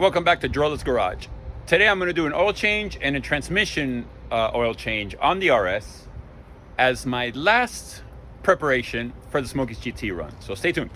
Welcome back to Drill's Garage. Today I'm going to do an oil change and a transmission oil change on the RS as my last preparation for the Smokies GT run. So stay tuned.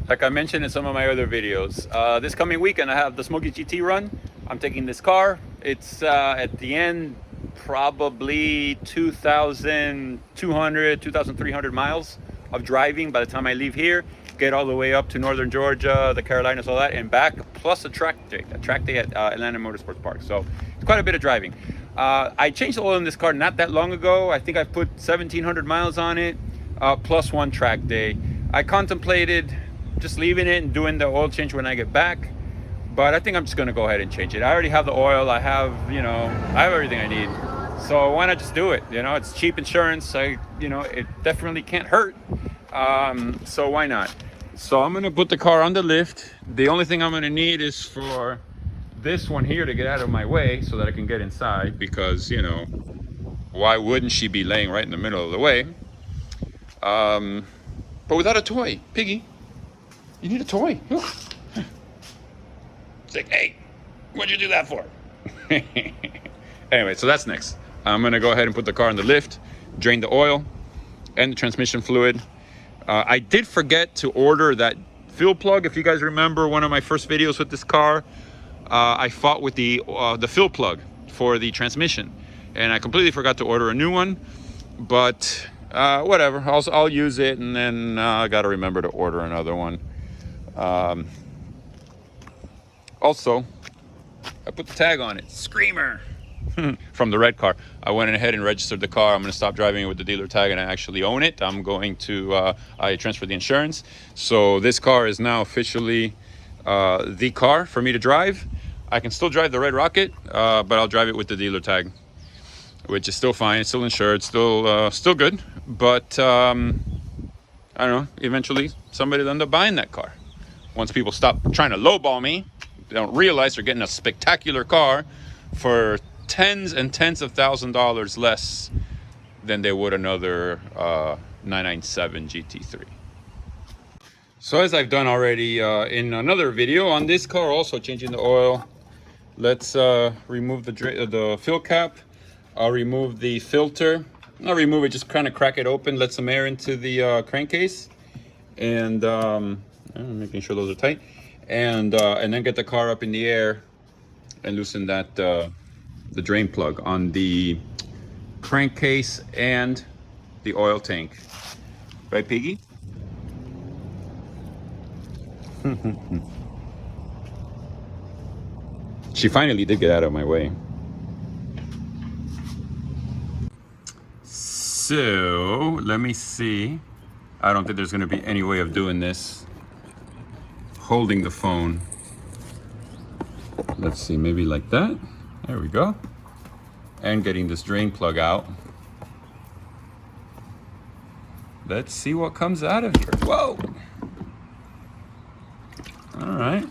Like I mentioned in some of my other videos, this coming weekend I have the Smokies GT run. I'm taking this car. It's at the end probably 2,200, 2,300 miles of driving by the time I leave here. Get all the way up to northern Georgia, the Carolinas, all that, and back, plus a track day at Atlanta Motorsports Park. So it's quite a bit of driving. I changed the oil in this car not that long ago. I think I put 1,700 miles on it, plus one track day. I contemplated just leaving it and doing the oil change when I get back, but I think I'm just gonna go ahead and change it. I already have the oil. I have everything I need. So why not just do it? It's cheap insurance. It definitely can't hurt. So why not? So I'm gonna put the car on the lift. The only thing I'm gonna need is for this one here to get out of my way so that I can get inside, because why wouldn't she be laying right in the middle of the way? But without a toy. Piggy, you need a toy. Look. It's like, hey, what'd you do that for? Anyway, so that's next. I'm gonna go ahead and put the car on the lift, drain the oil and the transmission fluid. I did forget to order that fuel plug. If you guys remember one of my first videos with this car, I fought with the fuel plug for the transmission, and I completely forgot to order a new one. But whatever, I'll use it, and then I got to remember to order another one. Also, I put the tag on it, Screamer, from the red car. I went ahead and registered the car. I'm going to stop driving it with the dealer tag, and I actually own it. I'm going to I transferred the insurance, so this car is now officially the car for me to drive. I can still drive the Red Rocket, but I'll drive it with the dealer tag, which is still fine. It's still insured, still good. But I don't know, eventually somebody will end up buying that car once people stop trying to lowball me. They don't realize they're getting a spectacular car for tens and tens of $1,000s less than they would another 997 GT3. So as I've done already in another video on this car, also changing the oil. Let's remove the fill cap. I'll remove the filter. Not remove it, just kind of crack it open, let some air into the crankcase, and making sure those are tight, and then get the car up in the air and loosen that the drain plug on the crankcase and the oil tank. Right, Piggy? She finally did get out of my way. So let me see. I don't think there's going to be any way of doing this holding the phone. Let's see, maybe like that. There we go. And getting this drain plug out. Let's see what comes out of here. Whoa! All right.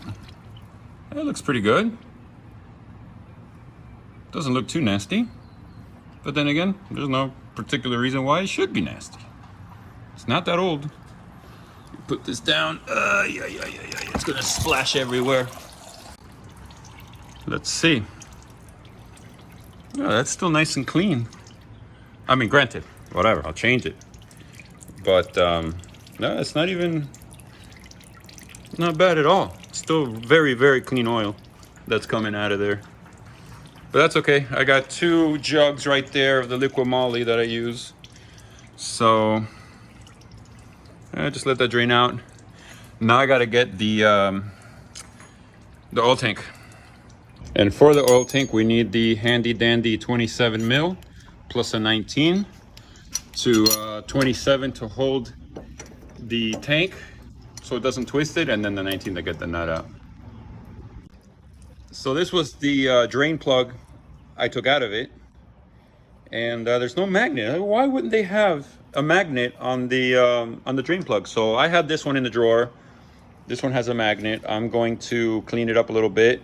That looks pretty good. Doesn't look too nasty. But then again, there's no particular reason why it should be nasty. It's not that old. Put this down. It's gonna splash everywhere. Let's see. Oh, that's still nice and clean. I mean, granted, whatever, I'll change it. But no, it's not bad at all. Still very, very clean oil that's coming out of there. But that's okay. I got 2 jugs right there of the liquid moly that I use. So just let that drain out. Now I gotta get the oil tank. And for the oil tank, we need the handy dandy 27 mil plus a 19 to 27 to hold the tank so it doesn't twist it, and then the 19 to get the nut out. So this was the drain plug I took out of it, and there's no magnet. Why wouldn't they have a magnet on the drain plug? So I had this one in the drawer. This one has a magnet. I'm going to clean it up a little bit,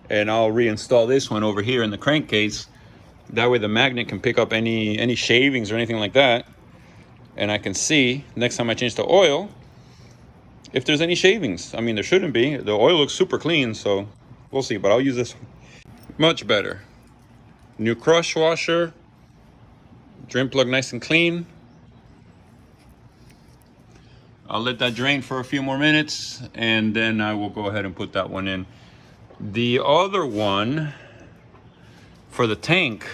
and I'll reinstall this one over here in the crankcase. That way the magnet can pick up any shavings or anything like that, and I can see next time I change the oil, if there's any shavings. I mean, there shouldn't be. The oil looks super clean, so we'll see. But I'll use this one. Much better. New crush washer. Drain plug nice and clean. I'll let that drain for a few more minutes, and then I will go ahead and put that one in. The other one for the tank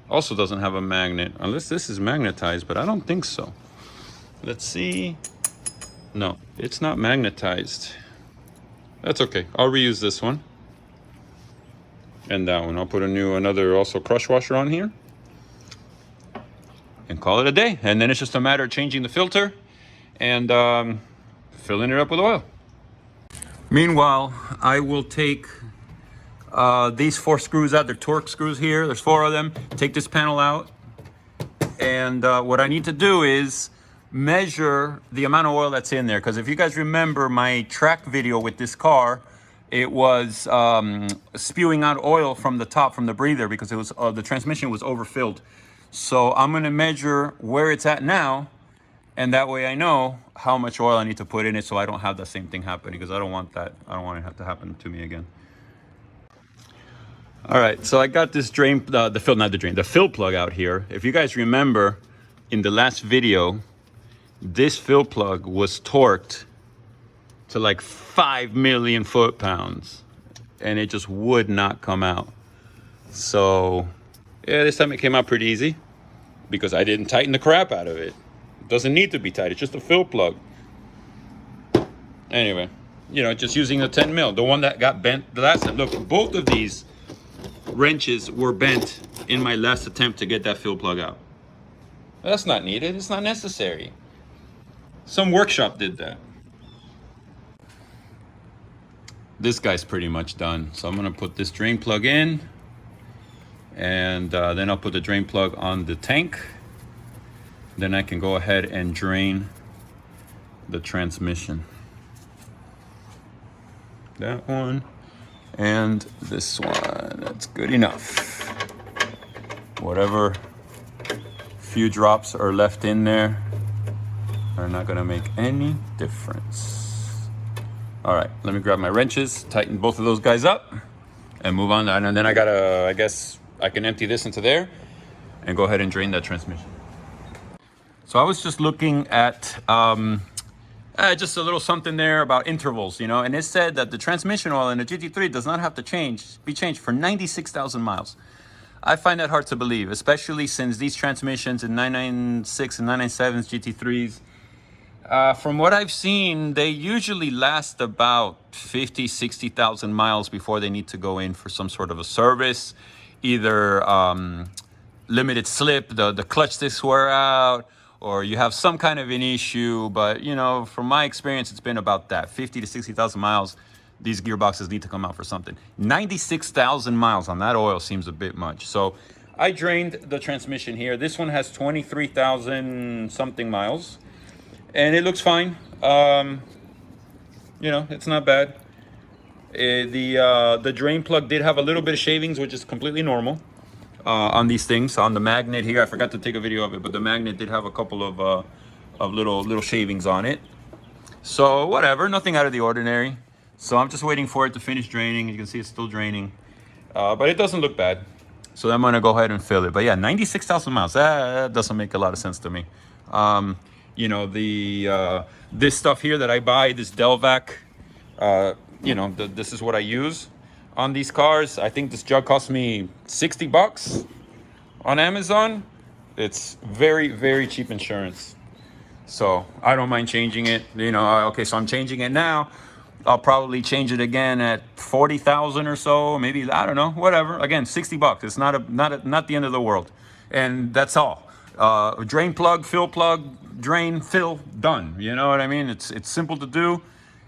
also doesn't have a magnet, unless this is magnetized, but I don't think so. Let's see. No, it's not magnetized. That's okay. I'll reuse this one. And that one. I'll put another also crush washer on here. And call it a day. And then it's just a matter of changing the filter and filling it up with oil. Meanwhile, I will take these 4 screws out. They're torque screws here. There's 4 of them. Take this panel out. And what I need to do is measure the amount of oil that's in there. Because if you guys remember my track video with this car, it was spewing out oil from the top, from the breather, because it was the transmission was overfilled. So I'm going to measure where it's at now, and that way I know how much oil I need to put in it, so I don't have the same thing happen, because I don't want that. I don't want it to have to happen to me again. All right, so I got this drain, the fill plug out here. If you guys remember, in the last video, this fill plug was torqued to like 5 million foot-pounds, and it just would not come out. So yeah, this time it came out pretty easy because I didn't tighten the crap out of it. It doesn't need to be tight, it's just a fill plug. Anyway, you know, just using the 10 mil, the one that got bent the last time. Look, both of these wrenches were bent in my last attempt to get that fill plug out. That's not needed, it's not necessary. Some workshop did that. This guy's pretty much done. So I'm gonna put this drain plug in, and then I'll put the drain plug on the tank. Then I can go ahead and drain the transmission. That one and this one, that's good enough. Whatever few drops are left in there are not gonna make any difference. All right, let me grab my wrenches, tighten both of those guys up, and move on. And then I gotta, I guess I can empty this into there and go ahead and drain that transmission. So I was just looking at just a little something there about intervals, you know, and it said that the transmission oil in a GT3 does not have to be changed for 96,000 miles. I find that hard to believe, especially since these transmissions in 996 and 997s GT3s, from what I've seen, they usually last about 50, 60,000 miles before they need to go in for some sort of a service. Either limited slip, the clutch discs wear out, or you have some kind of an issue. But, you know, from my experience, it's been about that, 50 to 60,000 miles. These gearboxes need to come out for something. 96,000 miles on that oil seems a bit much. So I drained the transmission here. This one has 23,000 something miles. And it looks fine. You know, it's not bad. The drain plug did have a little bit of shavings, which is completely normal on these things. On the magnet here, I forgot to take a video of it, but the magnet did have a couple of little shavings on it. So whatever, nothing out of the ordinary. So I'm just waiting for it to finish draining. You can see it's still draining, but it doesn't look bad. So I'm gonna go ahead and fill it. But yeah, 96,000 miles. That doesn't make a lot of sense to me. You know, this stuff here that I buy, this Delvac, you know, this is what I use on these cars. I think this jug cost me 60 bucks on Amazon. It's very, very cheap insurance. So I don't mind changing it. You know, okay, so I'm changing it now. I'll probably change it again at 40,000 or so, maybe, I don't know, whatever. Again, 60 bucks. It's not the end of the world. And that's all. Drain plug, fill plug, drain, fill, done. You know what I mean? It's simple to do.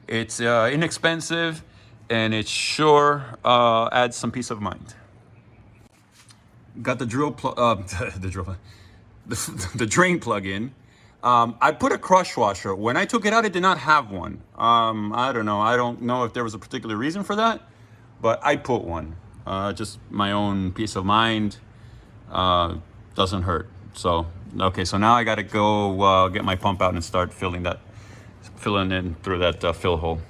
It's inexpensive, and it sure adds some peace of mind. Got the the drain plug in. I put a crush washer. When I took it out, it did not have one. I don't know. I don't know if there was a particular reason for that, but I put one. Just my own peace of mind. Doesn't hurt. So, okay, so now I got to go get my pump out and start filling that filling in through that fill hole.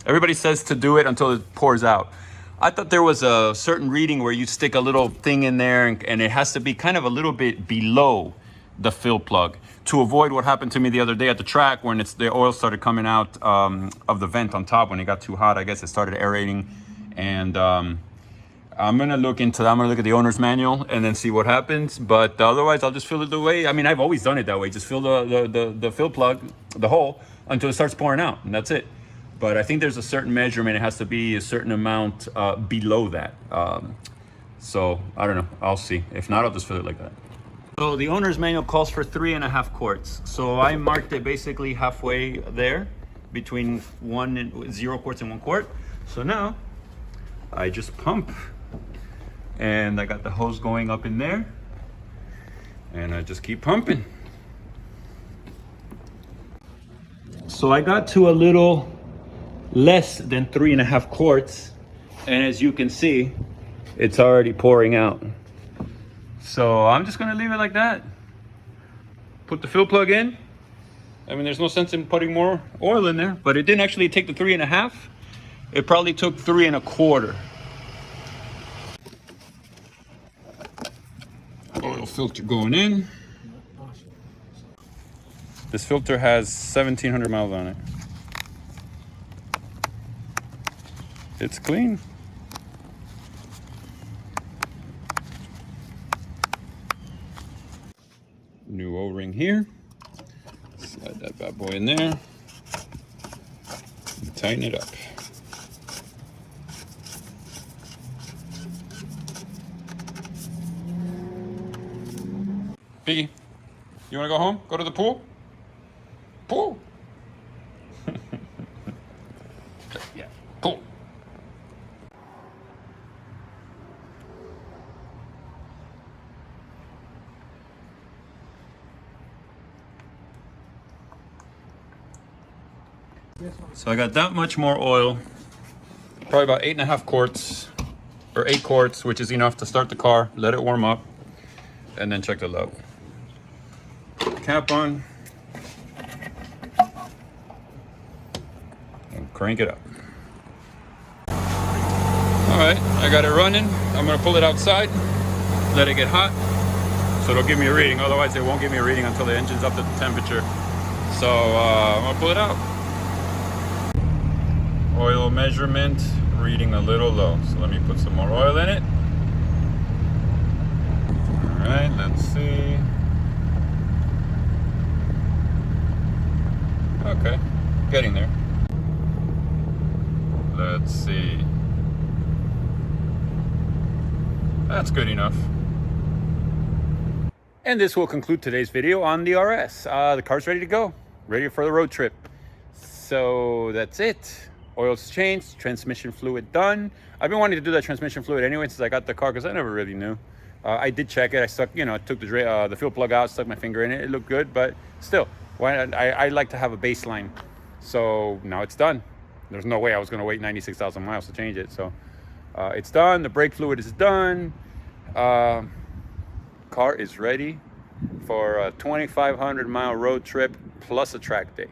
Everybody says to do it until it pours out. I thought there was a certain reading where you stick a little thing in there and it has to be kind of a little bit below the fill plug to avoid what happened to me the other day at the track when the oil started coming out of the vent on top when it got too hot. I guess it started aerating, and I'm gonna look into that. I'm gonna look at the owner's manual and then see what happens. But otherwise, I'll just fill it the way. I mean, I've always done it that way. Just fill the fill plug, the hole, until it starts pouring out, and that's it. But I think there's a certain measurement. It has to be a certain amount below that. So I don't know. I'll see. If not, I'll just fill it like that. So the owner's manual calls for 3.5 quarts. So I marked it basically halfway there between 0 quarts and 1 quart. So now I just pump, and I got the hose going up in there, and I just keep pumping. So I got to a little less than 3.5 quarts, and as you can see, it's already pouring out. So I'm just gonna leave it like that. Put the fill plug in. I mean, there's no sense in putting more oil in there, but it didn't actually take the 3.5. It probably took 3.25. Oil filter going in. This filter has 1,700 miles on it. It's clean. New O-ring here. Slide that bad boy in there. And tighten it up. Piggy, you wanna go home? Go to the pool? Pool? Yeah, pool. So I got that much more oil, probably about 8.5 quarts, or 8 quarts, which is enough to start the car, let it warm up, and then check the load. Put the cap on, and crank it up. All right, I got it running. I'm gonna pull it outside, let it get hot, so it'll give me a reading. Otherwise, it won't give me a reading until the engine's up to the temperature. So I'm gonna pull it out. Oil measurement, reading a little low. So let me put some more oil in it. All right, let's see. Okay, getting there. Let's see. That's good enough. And this will conclude today's video on the RS. The car's ready to go, ready for the road trip. So that's it. Oil's changed, transmission fluid done. I've been wanting to do that transmission fluid anyway since I got the car, because I never really knew. I did check it. I stuck, I took the fuel plug out, stuck my finger in it. It looked good, but still, I like to have a baseline. So now it's done. There's no way I was going to wait 96,000 miles to change it. So it's done. The brake fluid is done. Car is ready for a 2,500 mile road trip plus a track day.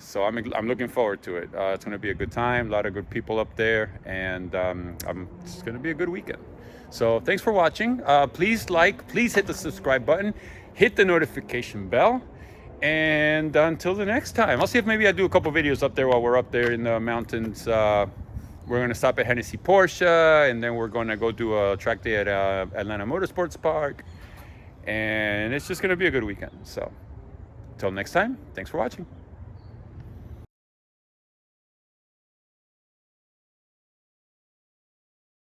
So I'm looking forward to it. It's going to be a good time, a lot of good people up there, and it's going to be a good weekend. So thanks for watching. Please hit the subscribe button, hit the notification bell, and until the next time, I'll see if maybe I do a couple videos up there while we're up there in the mountains. We're going to stop at Hennessy Porsche, and then we're going to go do a track day at Atlanta Motorsports Park, and it's just going to be a good weekend. So until next time, thanks for watching.